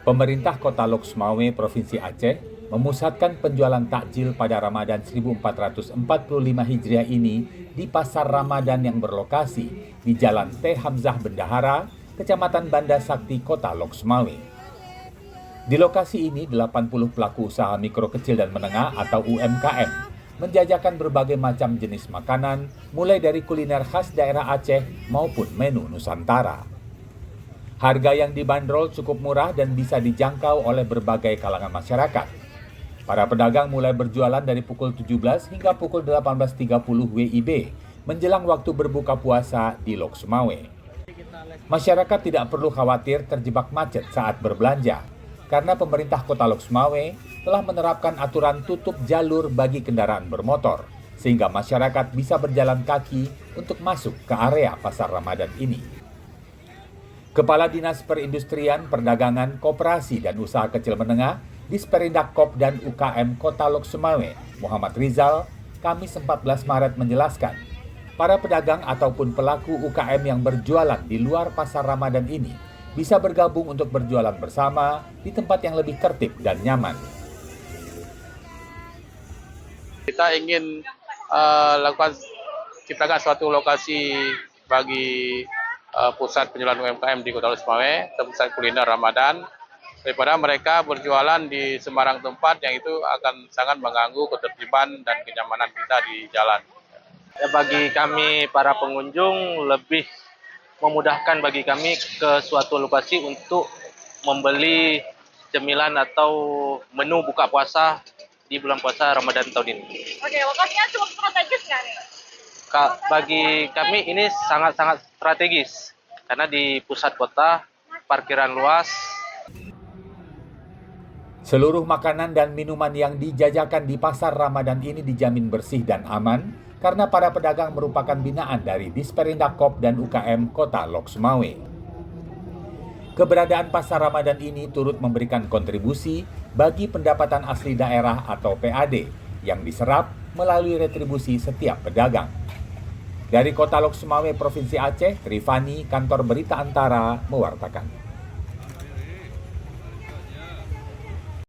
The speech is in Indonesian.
Pemerintah Kota Lok Sumawe, Provinsi Aceh, memusatkan penjualan takjil pada Ramadan 1445 Hijriah ini di Pasar Ramadan yang berlokasi di Jalan T. Hamzah Bendahara, Kecamatan Banda Sakti, Kota Lok Sumawe. Di lokasi ini, 80 pelaku usaha mikro kecil dan menengah atau UMKM menjajakan berbagai macam jenis makanan, mulai dari kuliner khas daerah Aceh maupun menu Nusantara. Harga yang dibanderol cukup murah dan bisa dijangkau oleh berbagai kalangan masyarakat. Para pedagang mulai berjualan dari pukul 17 hingga pukul 18.30 WIB menjelang waktu berbuka puasa di Lok Sumawe. Masyarakat tidak perlu khawatir terjebak macet saat berbelanja, karena pemerintah Kota Lok Sumawe telah menerapkan aturan tutup jalur bagi kendaraan bermotor, sehingga masyarakat bisa berjalan kaki untuk masuk ke area Pasar Ramadan ini. Kepala Dinas Perindustrian, Perdagangan, Koperasi dan Usaha Kecil Menengah, Disperindak Kop dan UKM Kota Lok Sumawe, Muhammad Rizal, Kamis 14 Maret menjelaskan, para pedagang ataupun pelaku UKM yang berjualan di luar Pasar Ramadan ini bisa bergabung untuk berjualan bersama di tempat yang lebih tertib dan nyaman. Kita ingin ciptakan suatu lokasi bagi pusat penjualan UMKM di Kota Lok Sumawe, pusat kuliner Ramadan, daripada mereka berjualan di sembarang tempat yang itu akan sangat mengganggu ketertiban dan kenyamanan kita di jalan. Ya, bagi kami para pengunjung lebih memudahkan bagi kami ke suatu lokasi untuk membeli cemilan atau menu buka puasa di bulan puasa Ramadan tahun ini. Oke, lokasinya cukup strategis nggak nih? Bagi kami ini sangat-sangat strategis karena di pusat kota, parkiran luas. Seluruh makanan dan minuman yang dijajakan di Pasar Ramadan ini dijamin bersih dan aman karena para pedagang merupakan binaan dari Disperindak Kop dan UKM Kota Lok Sumawe. Keberadaan Pasar Ramadan ini turut memberikan kontribusi bagi pendapatan asli daerah atau PAD yang diserap melalui retribusi setiap pedagang. Dari Kota Lok Sumawe, Provinsi Aceh, Trifani, Kantor Berita Antara, mewartakan.